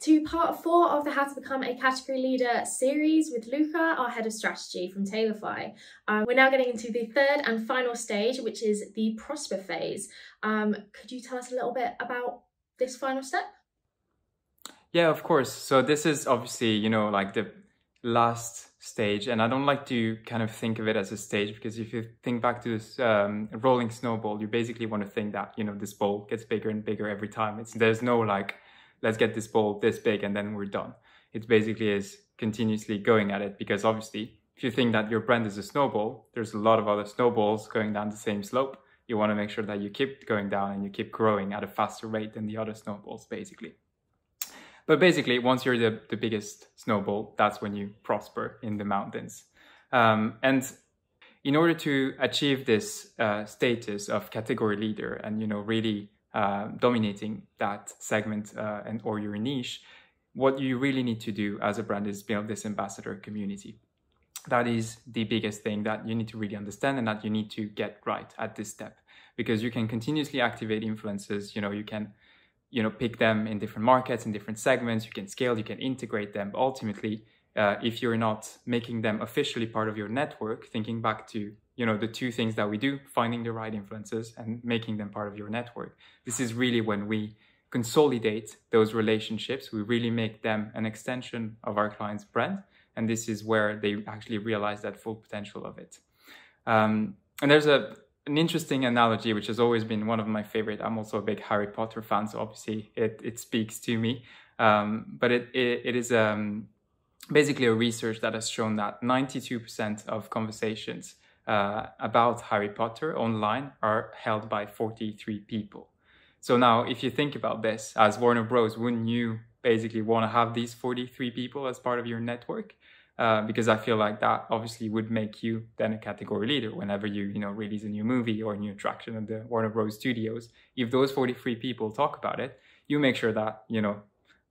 to part 4 of the How to Become a Category Leader series with Luca, our head of strategy from Tailify. We're now getting into the third and final stage, which is the prosper phase. Could you tell us a little bit about this final step? Yeah, of course. So this is obviously, like the last stage, and I don't like to kind of think of it as a stage, because if you think back to this rolling snowball, you basically want to think that, this ball gets bigger and bigger every time. There's no like, let's get this ball this big and then we're done. It basically is continuously going at it, because obviously if you think that your brand is a snowball, there's a lot of other snowballs going down the same slope. You want to make sure that you keep going down and you keep growing at a faster rate than the other snowballs, basically. But basically, once you're the biggest snowball, that's when you prosper in the mountains. And in order to achieve this status of category leader and, really dominating that segment or your niche, what you really need to do as a brand is build this ambassador community. That is the biggest thing that you need to really understand and that you need to get right at this step, because you can continuously activate influencers. You can pick them in different markets, in different segments, you can scale, you can integrate them. But ultimately, if you're not making them officially part of your network, thinking back to, the two things that we do, finding the right influencers and making them part of your network, this is really when we consolidate those relationships. We really make them an extension of our client's brand. And this is where they actually realize that full potential of it. And there's an interesting analogy, which has always been one of my favorite. I'm also a big Harry Potter fan, so obviously it speaks to me. But it is basically a research that has shown that 92% of conversations about Harry Potter online are held by 43 people. So now, if you think about this, as Warner Bros., wouldn't you basically want to have these 43 people as part of your network? Because I feel like that obviously would make you then a category leader whenever you release a new movie or a new attraction at the Warner Bros. Studios. If those 43 people talk about it, you make sure that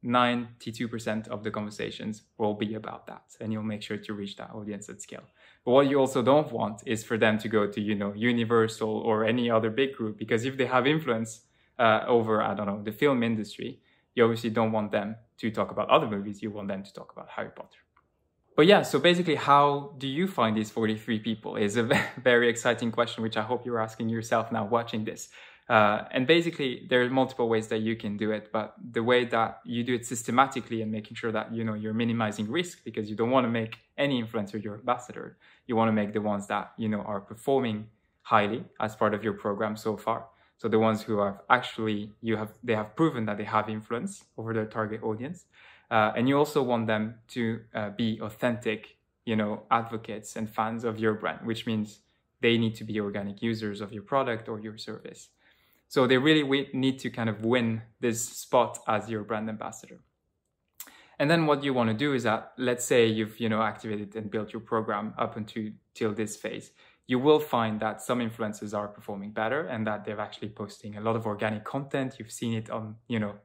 92% of the conversations will be about that, and you'll make sure to reach that audience at scale. But what you also don't want is for them to go to Universal or any other big group, because if they have influence over, I don't know, the film industry, you obviously don't want them to talk about other movies. You want them to talk about Harry Potter. But yeah, so basically, how do you find these 43 people is a very exciting question, which I hope you're asking yourself now watching this. And basically, there are multiple ways that you can do it, but the way that you do it systematically and making sure that, you're minimizing risk, because you don't want to make any influencer your ambassador. You want to make the ones that, are performing highly as part of your program so far. So the ones who have actually, they have proven that they have influence over their target audience. And you also want them to be authentic, advocates and fans of your brand, which means they need to be organic users of your product or your service. So they really need to kind of win this spot as your brand ambassador. And then what you want to do is that, let's say you've, activated and built your program up till this phase. You will find that some influencers are performing better and that they're actually posting a lot of organic content. You've seen it on,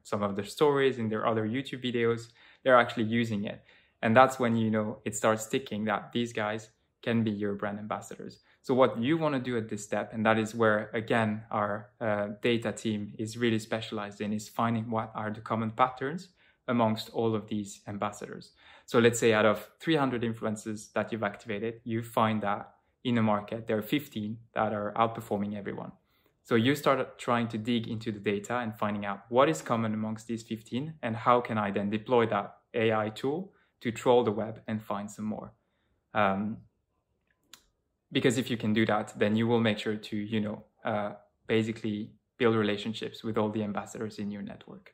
some of their stories, in their other YouTube videos. They're actually using it. And that's when, it starts sticking that these guys can be your brand ambassadors. So what you want to do at this step, and that is where, again, our data team is really specialized in, is finding what are the common patterns amongst all of these ambassadors. So let's say out of 300 influencers that you've activated, you find that in a market, there are 15 that are outperforming everyone. So you start trying to dig into the data and finding out what is common amongst these 15 and how can I then deploy that AI tool to troll the web and find some more. Because if you can do that, then you will make sure to, basically build relationships with all the ambassadors in your network.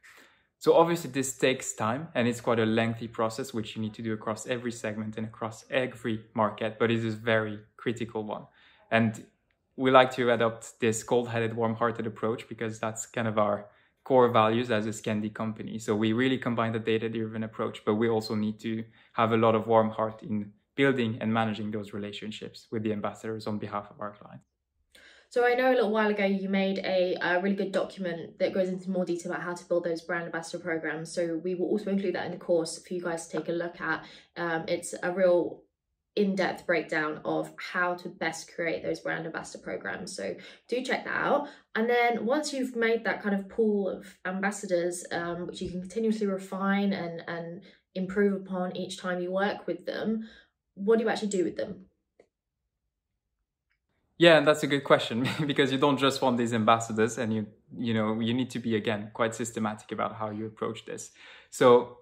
So obviously this takes time and it's quite a lengthy process, which you need to do across every segment and across every market, but it is a very critical one. And we like to adopt this cold-headed, warm-hearted approach because that's kind of our core values as a Scandi company. So we really combine the data-driven approach, but we also need to have a lot of warm heart in building and managing those relationships with the ambassadors on behalf of our clients. So I know a little while ago you made a really good document that goes into more detail about how to build those brand ambassador programs. So we will also include that in the course for you guys to take a look at. It's a real in-depth breakdown of how to best create those brand ambassador programs. So do check that out. And then once you've made that kind of pool of ambassadors, which you can continuously refine and improve upon each time you work with them, what do you actually do with them? Yeah, and that's a good question because you don't just want these ambassadors, and you need to be, again, quite systematic about how you approach this. So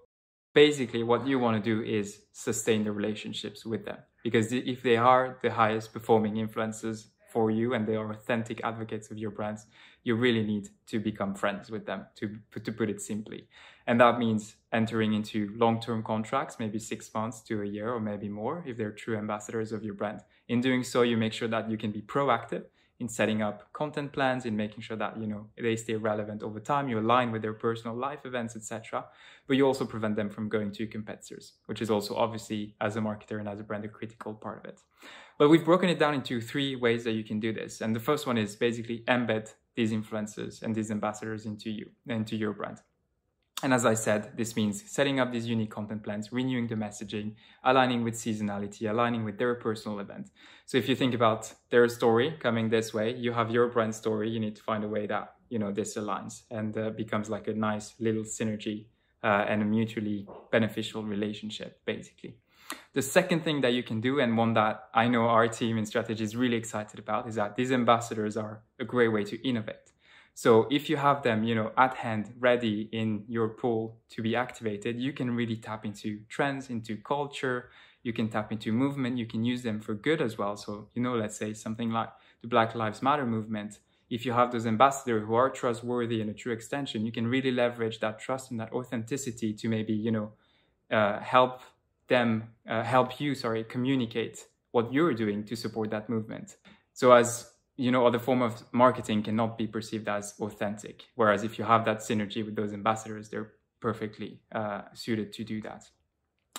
basically what you want to do is sustain the relationships with them, because if they are the highest performing influencers for you and they are authentic advocates of your brands, you really need to become friends with them, to put it simply. And that means entering into long-term contracts, maybe 6 months to a year or maybe more if they're true ambassadors of your brand. In doing so, you make sure that you can be proactive in setting up content plans, in making sure that they stay relevant over time, you align with their personal life events, etc. But you also prevent them from going to competitors, which is also obviously, as a marketer and as a brand, a critical part of it. But we've broken it down into 3 ways that you can do this. And the first one is basically embed these influencers and these ambassadors into your brand. And as I said, this means setting up these unique content plans, renewing the messaging, aligning with seasonality, aligning with their personal event. So if you think about their story coming this way, you have your brand story, you need to find a way that, this aligns and becomes like a nice little synergy and a mutually beneficial relationship, basically. The second thing that you can do, and one that I know our team in strategy is really excited about, is that these ambassadors are a great way to innovate. So if you have them, at hand, ready in your pool to be activated, you can really tap into trends, into culture, you can tap into movement, you can use them for good as well. So, let's say something like the Black Lives Matter movement. If you have those ambassadors who are trustworthy and a true extension, you can really leverage that trust and that authenticity to maybe, help you communicate what you're doing to support that movement. So as other form of marketing cannot be perceived as authentic. Whereas if you have that synergy with those ambassadors, they're perfectly suited to do that.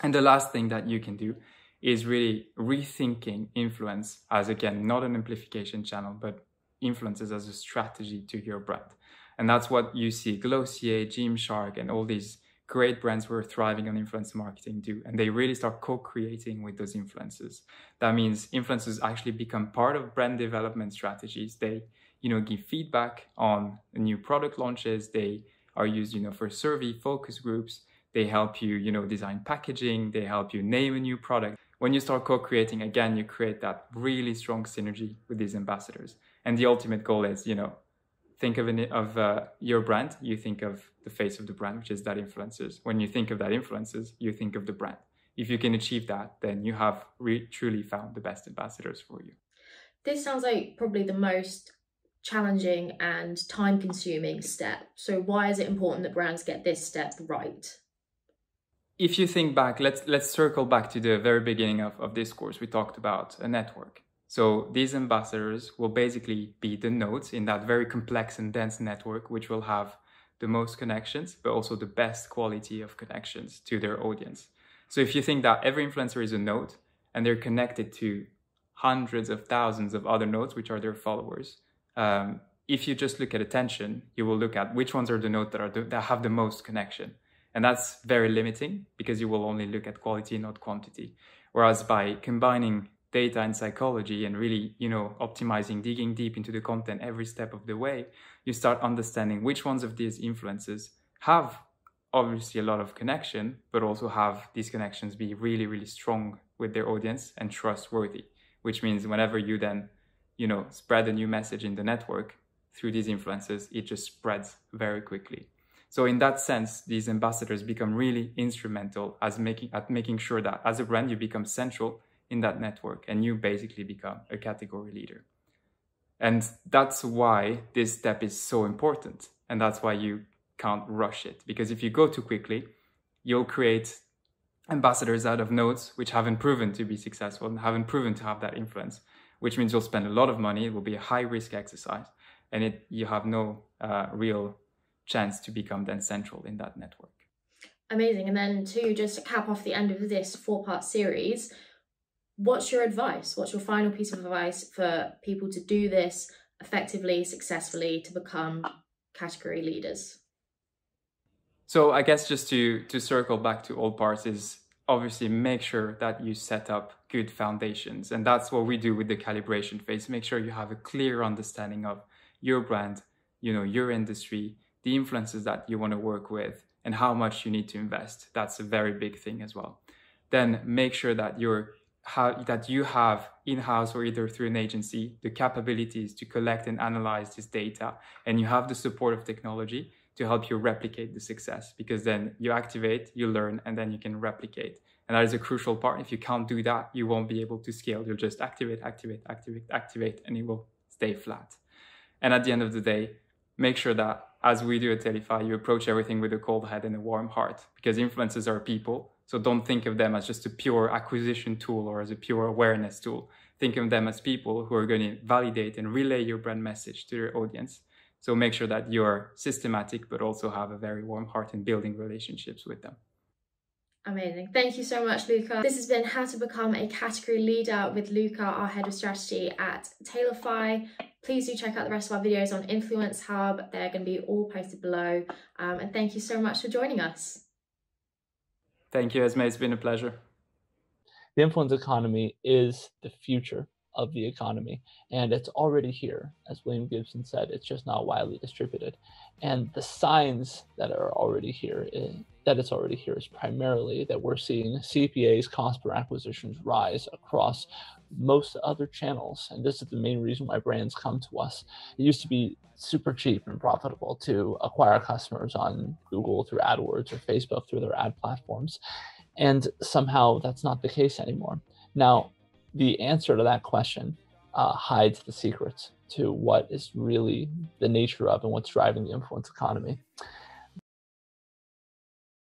And the last thing that you can do is really rethinking influence as, again, not an amplification channel, but influences as a strategy to your brand. And that's what you see Glossier, Gymshark, and all these great brands who are thriving on influencer marketing do. And they really start co-creating with those influencers. That means influencers actually become part of brand development strategies. They, give feedback on new product launches. They are used, for survey focus groups. They help you, design packaging. They help you name a new product. When you start co-creating, again, you create that really strong synergy with these ambassadors. And the ultimate goal is, think of your brand, you think of the face of the brand, which is that influencers. When you think of that influencers, you think of the brand. If you can achieve that, then you have truly found the best ambassadors for you. This sounds like probably the most challenging and time-consuming step. So why is it important that brands get this step right? If you think back, let's circle back to the very beginning of this course. We talked about a network. So these ambassadors will basically be the nodes in that very complex and dense network, which will have the most connections, but also the best quality of connections to their audience. So if you think that every influencer is a node and they're connected to hundreds of thousands of other nodes, which are their followers, if you just look at attention, you will look at which ones are the nodes that have the most connection. And that's very limiting because you will only look at quality, not quantity. Whereas by combining data and psychology and really, optimizing, digging deep into the content every step of the way, you start understanding which ones of these influences have obviously a lot of connection, but also have these connections be really, really strong with their audience and trustworthy, which means whenever you then, spread a new message in the network through these influencers, it just spreads very quickly. So in that sense, these ambassadors become really instrumental at making sure that as a brand, you become central in that network and you basically become a category leader. And that's why this step is so important. And that's why you can't rush it. Because if you go too quickly, you'll create ambassadors out of nodes which haven't proven to be successful and haven't proven to have that influence, which means you'll spend a lot of money. It will be a high risk exercise and you have no real chance to become then central in that network. Amazing. And then to just cap off the end of this 4-part series, what's your advice? What's your final piece of advice for people to do this effectively, successfully, to become category leaders? So I guess just to circle back to all parts is obviously make sure that you set up good foundations. And that's what we do with the calibration phase. Make sure you have a clear understanding of your brand, your industry, the influencers that you want to work with, and how much you need to invest. That's a very big thing as well. Then make sure that you have in-house or either through an agency the capabilities to collect and analyze this data, and you have the support of technology to help you replicate the success, because then you activate, you learn, and then you can replicate. And that is a crucial part. If you can't do that, you won't be able to scale. You'll just activate, and it will stay flat. And at the end of the day, make sure that, as we do at Tailify, you approach everything with a cold head and a warm heart, because influencers are people. So don't think of them as just a pure acquisition tool or as a pure awareness tool. Think of them as people who are going to validate and relay your brand message to their audience. So make sure that you're systematic, but also have a very warm heart in building relationships with them. Amazing. Thank you so much, Luca. This has been How to Become a Category Leader with Luca, our Head of Strategy at Tailify. Please do check out the rest of our videos on Influence Hub. They're going to be all posted below. And thank you so much for joining us. Thank you, Esme. It's been a pleasure. The influence economy is the future of the economy, and it's already here. As William Gibson said, it's just not widely distributed. And the signs that are already here, is primarily that we're seeing CPAs, cost per acquisitions, rise across most other channels. And this is the main reason why brands come to us. It used to be super cheap and profitable to acquire customers on Google through AdWords or Facebook through their ad platforms. And somehow that's not the case anymore. Now, the answer to that question hides the secrets to what is really the nature of and what's driving the influence economy.